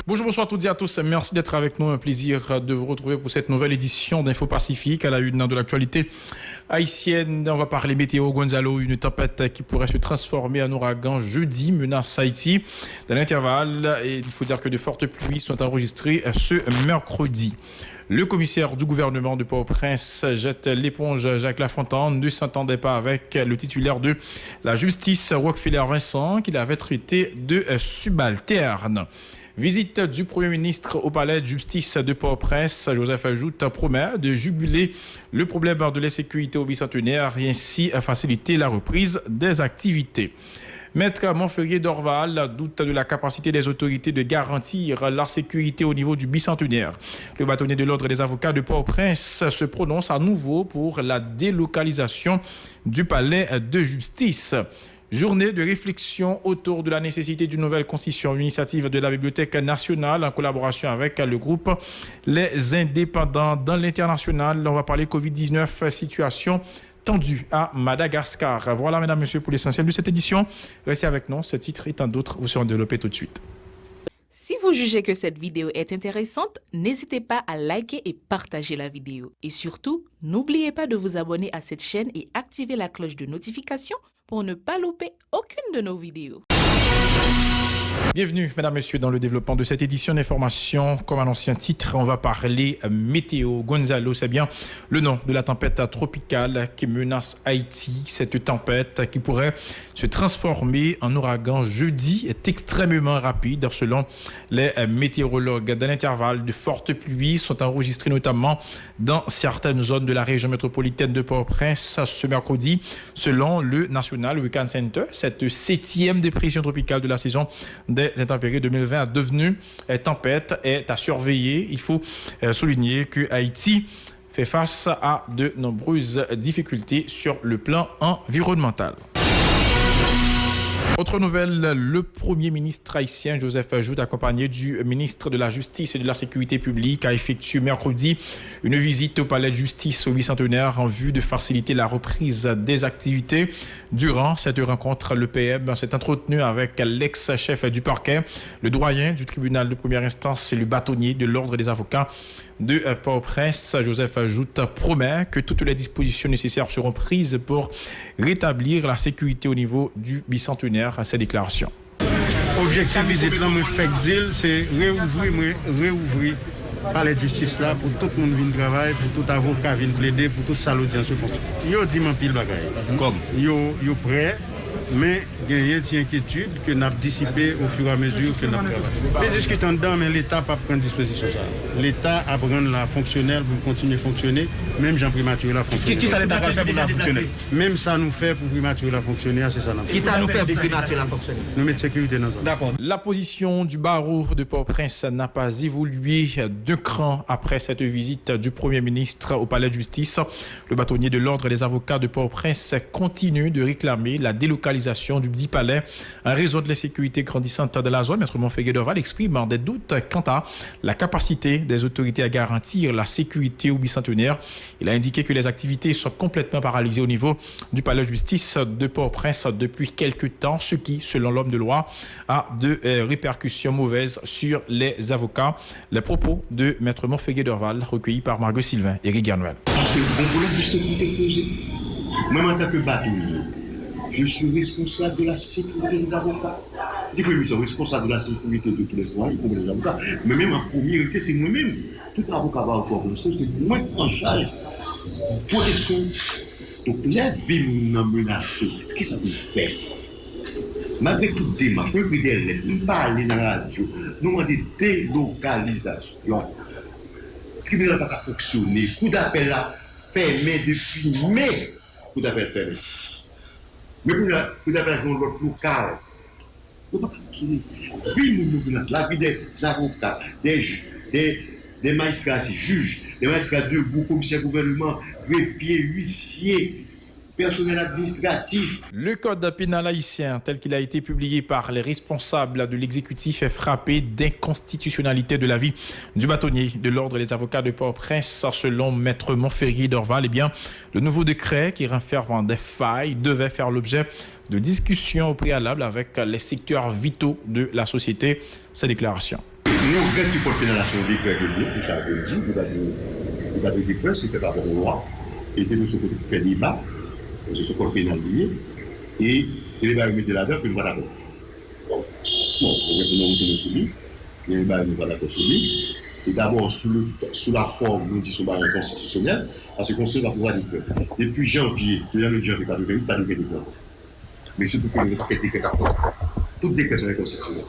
Bonjour, bonsoir à toutes et à tous. Merci d'être avec nous. Un plaisir de vous retrouver pour cette nouvelle édition d'Info Pacifique à la une de l'actualité haïtienne. On va parler météo. Gonzalo, une tempête qui pourrait se transformer en ouragan jeudi menace Haïti. Dans l'intervalle, il faut dire que de fortes pluies sont enregistrées ce mercredi. Le commissaire du gouvernement de Port-au-Prince jette l'éponge. Jacques Lafontaine ne s'entendait pas avec le titulaire de la justice, Rockefeller Vincent, qu'il avait traité de subalterne. Visite du Premier ministre au palais de justice de Port-au-Prince. Joseph Ajoute promet de juguler le problème de l'insécurité au bicentenaire et ainsi faciliter la reprise des activités. Maître Montferrier Dorval doute de la capacité des autorités de garantir la sécurité au niveau du bicentenaire. Le bâtonnier de l'Ordre des avocats de Port-au-Prince se prononce à nouveau pour la délocalisation du palais de justice. Journée de réflexion autour de la nécessité d'une nouvelle constitution, une initiative de la Bibliothèque nationale en collaboration avec le groupe Les Indépendants. Dans l'international, on va parler Covid-19, situation tendue à Madagascar. Voilà, mesdames, messieurs, pour l'essentiel de cette édition. Restez avec nous, ce titre et tant d'autres vous seront développés tout de suite. Si vous jugez que cette vidéo est intéressante, n'hésitez pas à liker et partager la vidéo. Et surtout, n'oubliez pas de vous abonner à cette chaîne et activer la cloche de notification pour ne pas louper aucune de nos vidéos. Bienvenue, mesdames, messieurs, dans le développement de cette édition d'information. Comme annoncé un titre, on va parler météo. Gonzalo, c'est bien le nom de la tempête tropicale qui menace Haïti. Cette tempête qui pourrait se transformer en ouragan jeudi est extrêmement rapide selon les météorologues. Dans l'intervalle, de fortes pluies sont enregistrées notamment dans certaines zones de la région métropolitaine de Port-au-Prince ce mercredi. Selon le National Weekend Center, cette 7e dépression tropicale de la saison des intempéries 2020 a devenu tempête est à surveiller. Il faut souligner que Haïti fait face à de nombreuses difficultés sur le plan environnemental. Autre nouvelle, le Premier ministre haïtien Joseph Ajoute, accompagné du ministre de la Justice et de la Sécurité publique, a effectué mercredi une visite au palais de justice au bicentenaire en vue de faciliter la reprise des activités. Durant cette rencontre, le PM s'est entretenu avec l'ex-chef du parquet, le doyen du tribunal de première instance et le bâtonnier de l'Ordre des avocats de Port-au-Prince. Joseph Ajoute promet que toutes les dispositions nécessaires seront prises pour rétablir la sécurité au niveau du bicentenaire à ces déclarations. Objectif visite là, moi fait deal, c'est réouvrir palais de justice là pour tout le monde qui vient travailler, pour tout avocat qui vient plaider, pour toute salle d'audience. Yo dit man pile bagaille. Comme yo prêt, mais il y a une inquiétude que n'a dissipé au fur et à mesure que n'a travaillé. Les discutants dedans, mais l'État pas prendre disposition ça. L'État a prendre la fonctionnelle pour continuer à fonctionner, même Jean Primature la fonctionner. Qu'est-ce que ça l'État va faire pour la fonctionner? Même ça nous fait pour Primature la fonctionner, c'est ça. Qu'est-ce que ça nous fait pour Primature la fonctionner? Nous mettons sécurité dans ça. D'accord. La position du barreau de Port-au-Prince n'a pas évolué d'un cran après cette visite du Premier ministre au palais de justice. Le bâtonnier de l'Ordre des avocats de Port-au-Prince continue de réclamer la délocalisation du dit palais en raison de l'insécurité grandissante de la zone. Maître Montferrier Dorval exprime des doutes quant à la capacité des autorités à garantir la sécurité au bicentenaire. Il a indiqué que les activités sont complètement paralysées au niveau du palais de justice de Port-au-Prince depuis quelques temps, ce qui, selon l'homme de loi, a de répercussions mauvaises sur les avocats. Les propos de Maître Montferrier Dorval recueillis par Margot Sylvain et Eric Garnuel. Parce que bon problème de sécurité posé. Même en tant que bâtonnier, je suis responsable de la sécurité des avocats. Il faut que je sois responsable de la sécurité de tous les citoyens, y compris les avocats. Mais même en première, c'est moi-même. Tout avocat va encore comme ça, c'est moi en charge. Protection. Donc, la vie m'a menacée. Qu'est-ce que ça veut faire? Malgré toute démarche, je peux des lettres, nous parler dans la radio, nous demander délocalisation. Le tribunal n'a pas fonctionné. Coup d'appel là, fermé depuis mai. Coup d'appel fermé. Mais coup d'appel dans l'autre local. Il n'a pas fonctionné. La vie des avocats, des magistrats, juges, des magistrats debout, commissaires gouvernement, greffiers, huissiers, personnel administratif. Le code pénal haïtien, tel qu'il a été publié par les responsables de l'exécutif, est frappé d'inconstitutionnalité de l'avis du bâtonnier de l'Ordre des avocats de Port-au-Prince. Selon Maître Montferrier Dorval, le nouveau décret qui renferme des failles devait faire l'objet de discussions au préalable avec les secteurs vitaux de la société. Ces déclarations. nous regrettons du code pénal sur le décret de Dieu, tout ça a été dit, nous avons décret, c'était par rapport au loi, et c'était de ce côté qui fait débat, c'est ce code pénal lié, et les débats remettent là-dedans que nous ne sommes pas d'accord. Bon, on va retourner sur lui, les débats ne sont pas d'accord sur lui, et d'abord sous la forme, nous disons pas constitutionnelle, parce que le Conseil va pouvoir décret. Depuis janvier, le 1er janvier 88, pas de décret. Mais surtout que nous n'avons pas de décret. Tout décret sont inconstitutionnels.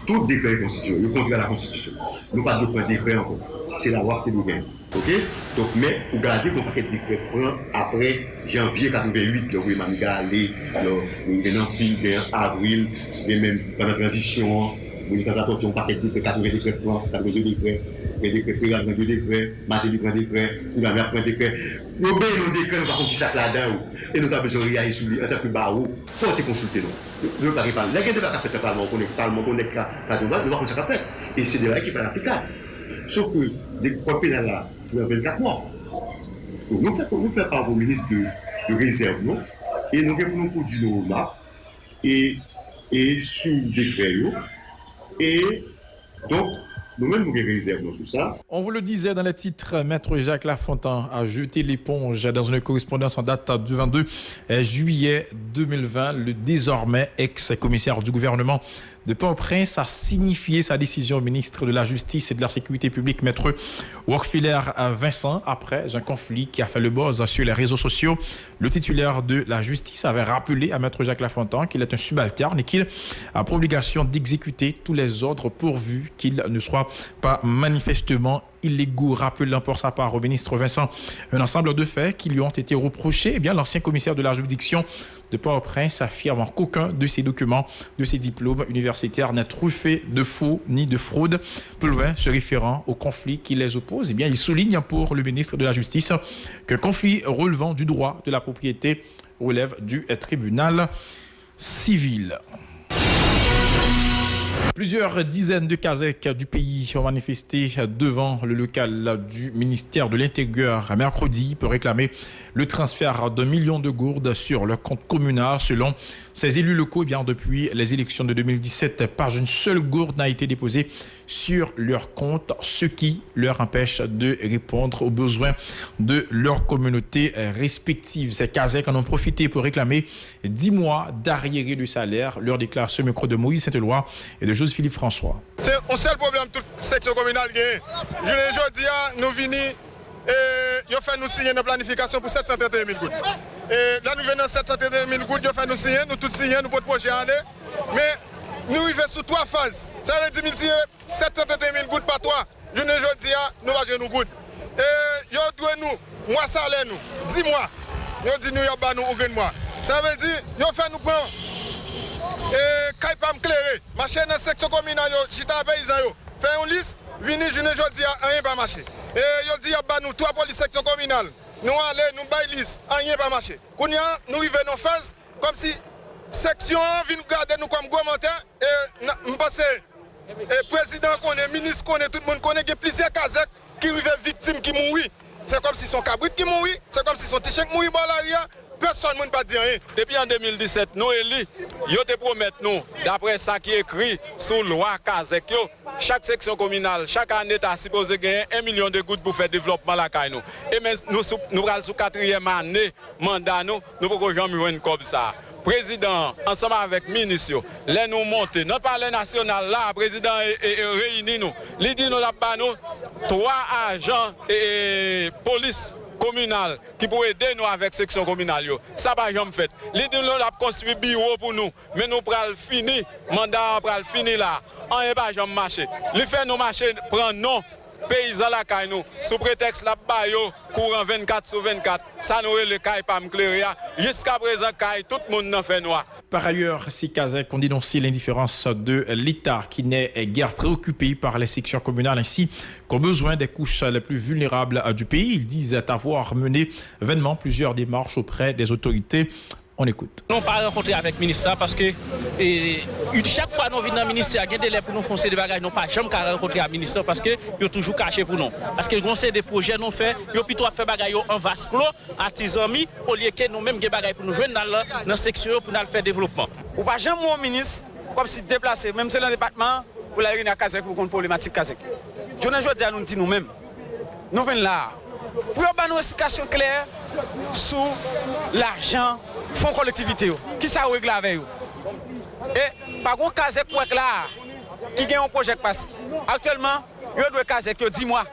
Tout décret est constitutionnel, le contraire à la Constitution. Nous pas de décret encore. C'est la loi qui nous gagne. Ok? Donc, mais vous gardez qu'on paquet de décret prend après janvier 88, là où il m'a mis allé, nous venons en février, avril, et même pendant la transition, nous avons un paquet de décrets, 80 décrets prend, 82 décrets, les décrets prennent 22 décrets, Matéli prend décret, nous avons un décret. Nous avons un décret, nous avons qui ça là-dedans, et nous avons besoin de réagir sur lui, en tant que barreau, il faut te consulter. Nous ne pouvons pas parler. Les gens ne peuvent pas faire le Parlement, on est là, nous ne pouvons pas faire ça. Et c'est des règles qui sont applicables. Sauf que les codes pénals là, c'est dans 24 mois. Donc nous faisons par au ministre de réserve, non? Et nous avons pour du là, et sous décret, et donc, nous-mêmes, nous avons réserve sur ça. On vous le disait dans le titre, Maître Jacques Lafontaine a jeté l'éponge dans une correspondance en date du 22 juillet 2020. Le désormais ex-commissaire du gouvernement de Port-au-Prince a signifié sa décision au ministre de la Justice et de la Sécurité publique, Maître Rockefeller Vincent, après un conflit qui a fait le buzz sur les réseaux sociaux. Le titulaire de la Justice avait rappelé à Maître Jacques Lafontaine qu'il est un subalterne et qu'il a pour obligation d'exécuter tous les ordres pourvu qu'il ne soit pas manifestement illégaux, rappelant pour sa part au ministre Vincent un ensemble de faits qui lui ont été reprochés. Eh bien, l'ancien commissaire de la juridiction de Port-au-Prince affirme qu'aucun de ses documents, de ses diplômes universitaires n'est truffé de faux ni de fraude. Plus loin, se référant au conflit qui les oppose, eh bien, il souligne pour le ministre de la Justice qu'un conflit relevant du droit de la propriété relève du tribunal civil. Plusieurs dizaines de Kazakhs du pays ont manifesté devant le local du ministère de l'Intérieur mercredi pour réclamer le transfert d'1 million de gourdes sur le compte communal. Selon ces élus locaux, bien depuis les élections de 2017, pas une seule gourde n'a été déposée sur leur compte, ce qui leur empêche de répondre aux besoins de leur communauté respective. Ces Kazakhs en ont profité pour réclamer 10 mois d'arriéré de salaire, leur déclare ce micro de Moïse Saint-Éloi et de Joseph-Philippe François. C'est un seul problème toute section communale. Aujourd'hui, nous venons et nous fait nous signer une planification pour 731 000 gouttes. Et là, nous venons 731 000 gouttes, nous fait nous signer, nous tous signer, nous pour le projet aller. Mais nous vivons sous 3 phases. Ça veut dire multiplier 731 000 gouttes par 3. Aujourd'hui, nous allons nous gouttes. Et nous devons nous, moi salaire nous, 10 mois. Nous disons nous avons nous aucun mois. Ça veut dire nous fait nous prendre. Et quand il pas m'éclairer, marcher dans la section communale, chita paysan, fait une liste, venir aujourd'hui, rien pas marcher. Et il dit, nous 3 polices section communale, nous allons, nous baillons liste, rien pas marcher. Nous arrivons dans phase comme si section vient nous garder nous comme commentaire et nous passons. Et président connaît, ministre connaît, tout le monde connaît, il y a plusieurs Kazakhs qui arrivent victimes qui mourent. C'est comme si son cabrit qui mourent, c'est comme si son t-shirt mourut dans l'arrière. Personne ne peut dire rien. Depuis en 2017, nous élus, ils te promettent nous, d'après ça qui est écrit sous loi Kazakh, chaque section communale, chaque année, est supposé gagner 1 million de gouttes pour faire développement la caille. Et même nous allons sous 4e année, mandat nous pouvons jamais jouer comme ça. Président, ensemble avec le ministre, les nous monter. Notre palais national là, le président est réuni nous. Il dit nous là nous 3 agents et police communal qui pourrait aider nous avec section communale. Ça va jamais fait. L'idée nous a construit bureau pour nous, mais nous pral fini, mandat pral fini là. On est pas jamais marché. Il fait nous marcher prendre non paysans la caille nous sous prétexte la bayo courant 24/24. Ça nous le caille pas m'clairer. Jusqu'à présent caille tout le monde n'en fait noir. Par ailleurs, ces Kazakhs ont dénoncé l'indifférence de l'État qui n'est guère préoccupé par les sections communales ainsi qu'aux besoins des couches les plus vulnérables du pays. Ils disent avoir mené vainement plusieurs démarches auprès des autorités. On écoute. Nous n'avons pas rencontré avec le ministère parce que chaque fois que nous venons dans le ministère, il y a des délais pour nous foncer des bagages. Nous n'avons pas jamais rencontré le ministère parce qu'ils sont toujours cachés pour nous. Parce que nous avons des projets, nous faisons, ils ont plutôt fait des bagages en vase clos, artisans, au lieu que nous-mêmes des bagages pour nous jouer dans la section pour nous faire développement. Ou pas jamais mon ministre, comme si déplacé, même si c'est dans le département, pour la réunion à Kazek pour une problématique Kazek. Je ne dis à nous dire nous-mêmes, nous venons là pour avoir une explication claire sur l'argent fonds collectivité. Qui ça règle avec eux? Et par contre, Kazek pour être là, qui a un projet passé. Actuellement, il doit Kazek 10 mois.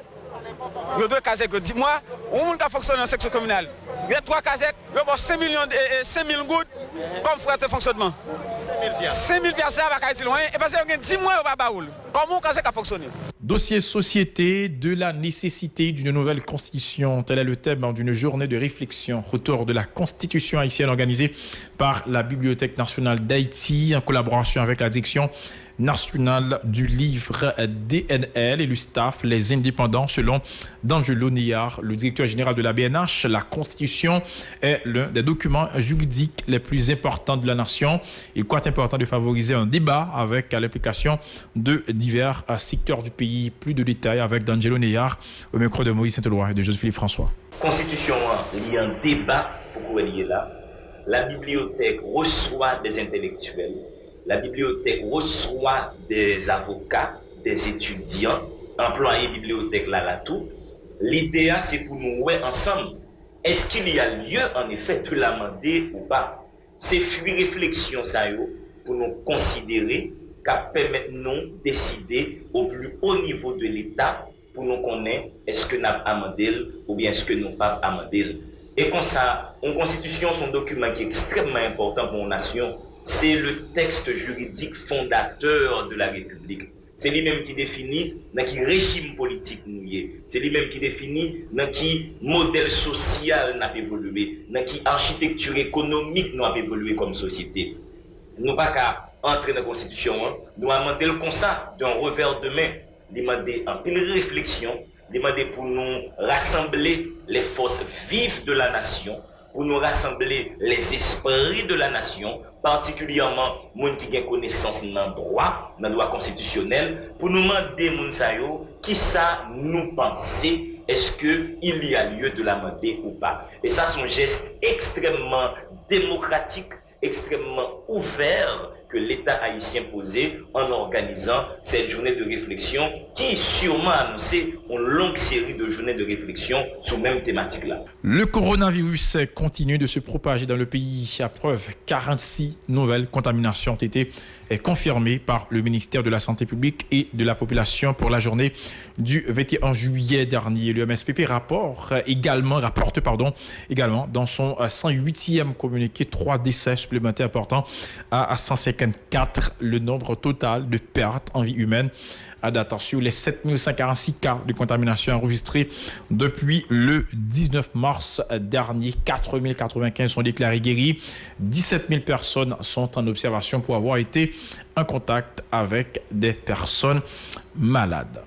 Il doit Kazek 10 mois. On a fonctionné en section communale. Il y a 3 Kazek, il y a 5 000 gouttes comme frais de fonctionnement. 5 000 personnes à Kazek loin et parce qu'il y a 10 mois, il va baoul. Comment Kazek a fonctionné? Dossier société de la nécessité d'une nouvelle constitution. Tel est le thème d'une journée de réflexion autour de la constitution haïtienne organisée par la Bibliothèque nationale d'Haïti en collaboration avec la direction nationale du livre DNL et le staff, les indépendants. Selon D'Angelo Niard, le directeur général de la BNH, la constitution est l'un des documents juridiques les plus importants de la nation. Il croit important de favoriser un débat avec l'implication de divers secteurs du pays. Plus de détails avec D'Angelo Niard au micro de Moïse Saint-Éloi et de Joseph-Philippe François. Constitution, il y a un débat pour elle est là. La bibliothèque reçoit des intellectuels. La bibliothèque reçoit des avocats, des étudiants, employés bibliothèque là tout. L'idée, c'est pour nous voir ensemble. Est-ce qu'il y a lieu, en effet, de l'amender ou pas? C'est une réflexion, ça, pour nous considérer qu'à permettre nous décider au plus haut niveau de l'État pour nous connaître est-ce que nous avons amendé ou bien est-ce que nous n'avons pas amendé. Et comme ça, une constitution, c'est un document qui est extrêmement important pour une nation. C'est le texte juridique fondateur de la République. C'est lui-même qui définit dans quel régime politique nous y est. C'est lui-même qui définit dans quel modèle social nous avons évolué, dans quelle architecture économique nous avons évolué comme société. Nous n'avons pas qu'à entrer dans la Constitution, nous avons demandé le constat d'un revers de main, demander en pile réflexion, demander pour nous rassembler les forces vives de la nation, pour nous rassembler les esprits de la nation, particulièrement les gens qui ont connaissance dans le droit constitutionnel, pour nous demander qui ça nous penser, est-ce qu'il y a lieu de l'amender ou pas. Et ça, c'est un geste extrêmement démocratique, extrêmement ouvert que l'État haïtien posait en organisant cette journée de réflexion qui sûrement annoncé une longue série de journées de réflexion sur même thématique-là. Le coronavirus continue de se propager dans le pays. À preuve, 46 nouvelles contaminations ont été confirmées par le ministère de la Santé publique et de la population pour la journée du 21 juillet dernier. Le MSPP rapporte également dans son 108e communiqué 3 décès supplémentaires portant à 154 le nombre total de pertes en vie humaine à date sur les 7146 cas de contamination enregistrés depuis le 19 mars dernier. 4095 sont déclarés guéris. 17 000 personnes sont en observation pour avoir été en contact avec des personnes malades.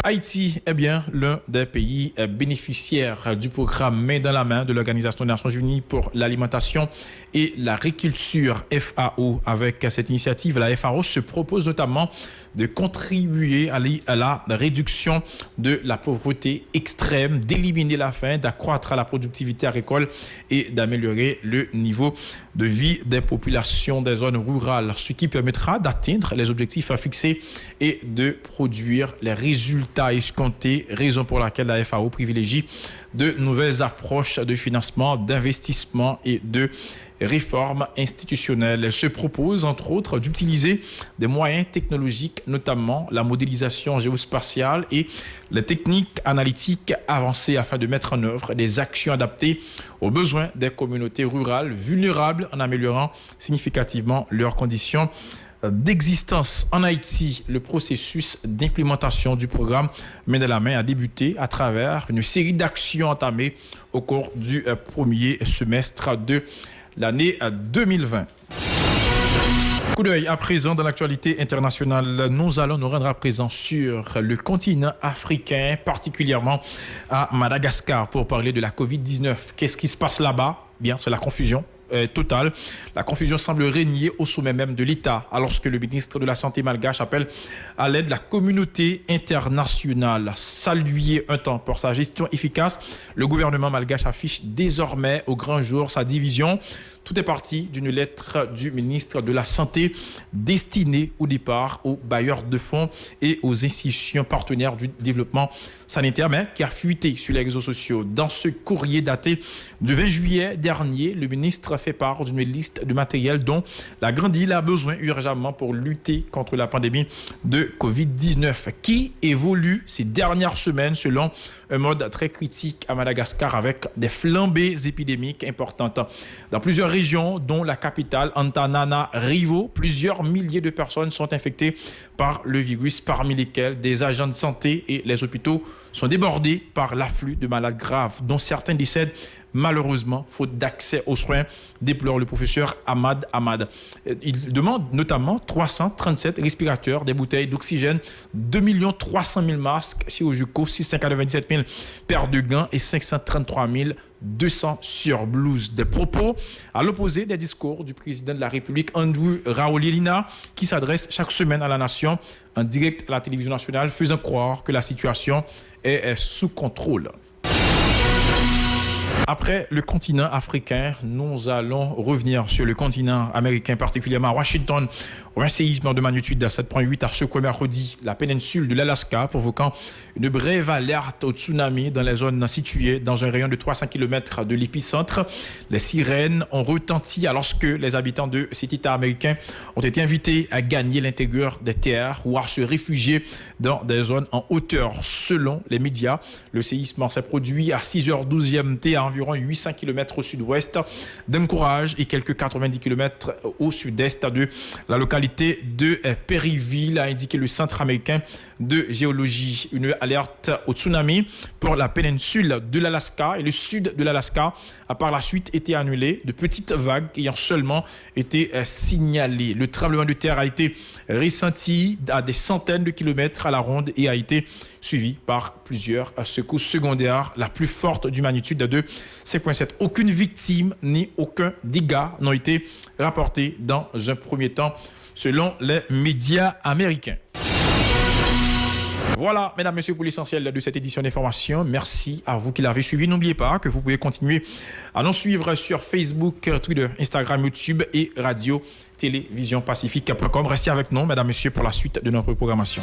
Haïti est bien l'un des pays bénéficiaires du programme Main dans la main de l'Organisation des Nations Unies pour l'alimentation et la réculture FAO. Avec cette initiative, la FAO se propose notamment de contribuer à la réduction de la pauvreté extrême, d'éliminer la faim, d'accroître la productivité agricole et d'améliorer le niveau de vie des populations des zones rurales, ce qui permettra d'atteindre les objectifs fixés et de produire les résultats escomptés, raison pour laquelle la FAO privilégie de nouvelles approches de financement, d'investissement et de réformes institutionnelles. Elle se propose, entre autres, d'utiliser des moyens technologiques, notamment la modélisation géospatiale et les techniques analytiques avancées afin de mettre en œuvre des actions adaptées aux besoins des communautés rurales vulnérables en améliorant significativement leurs conditions d'existence. En Haïti, le processus d'implémentation du programme Main dans la main a débuté à travers une série d'actions entamées au cours du premier semestre de l'année 2020. Coup d'œil à présent dans l'actualité internationale. Nous allons nous rendre à présent sur le continent africain, particulièrement à Madagascar, pour parler de la Covid-19. Qu'est-ce qui se passe là-bas? Bien, c'est la confusion totale. La confusion semble régner au sommet même de l'État, alors que le ministre de la Santé malgache appelle à l'aide la communauté internationale. Salué un temps pour sa gestion efficace, le gouvernement malgache affiche désormais au grand jour sa division. Tout est parti d'une lettre du ministre de la Santé destinée au départ aux bailleurs de fonds et aux institutions partenaires du développement sanitaire, mais qui a fuité sur les réseaux sociaux. Dans ce courrier daté du 20 juillet dernier, le ministre fait part d'une liste de matériel dont la Grande Île a besoin urgemment pour lutter contre la pandémie de Covid-19 qui évolue ces dernières semaines selon un mode très critique à Madagascar avec des flambées épidémiques importantes. Dans plusieurs régions, dont la capitale Antananarivo, plusieurs milliers de personnes sont infectées par le virus, parmi lesquels des agents de santé et les hôpitaux sont débordés par l'afflux de malades graves, dont certains décèdent malheureusement faute d'accès aux soins, déplore le professeur Ahmad Ahmad. Il demande notamment 337 respirateurs, des bouteilles d'oxygène, 2 300 000 masques chirurgicaux, 697 000 paires de gants et 533 200 surblouses. Des propos à l'opposé des discours du président de la République, Andry Rajoelina, qui s'adresse chaque semaine à la nation en direct à la télévision nationale, faisant croire que la situation est sous contrôle. Après le continent africain, nous allons revenir sur le continent américain, particulièrement à Washington, où un séisme de magnitude de 7,8 a secoué mercredi la péninsule de l'Alaska, provoquant une brève alerte au tsunami dans les zones situées dans un rayon de 300 km de l'épicentre. Les sirènes ont retenti alors que les habitants de cet État américain ont été invités à gagner l'intérieur des terres ou à se réfugier dans des zones en hauteur. Selon les médias, le séisme s'est produit à 6h12 GMT à environ 800 km au sud-ouest d'Anchorage et quelques 90 km au sud-est de la localité de Perryville, a indiqué le Centre américain de géologie. Une alerte au tsunami pour la péninsule de l'Alaska et le sud de l'Alaska a par la suite été annulée, de petites vagues ayant seulement été signalées. Le tremblement de terre a été ressenti à des centaines de kilomètres à la ronde et a été suivi par plusieurs secousses secondaires, la plus forte du magnitude de 5,7. Aucune victime ni aucun dégât n'ont été rapportés dans un premier temps, selon les médias américains. Voilà, mesdames, messieurs, pour l'essentiel de cette édition d'information. Merci à vous qui l'avez suivi. N'oubliez pas que vous pouvez continuer à nous suivre sur Facebook, Twitter, Instagram, YouTube et radio-télévision-pacifique.com. Restez avec nous, mesdames, messieurs, pour la suite de notre programmation.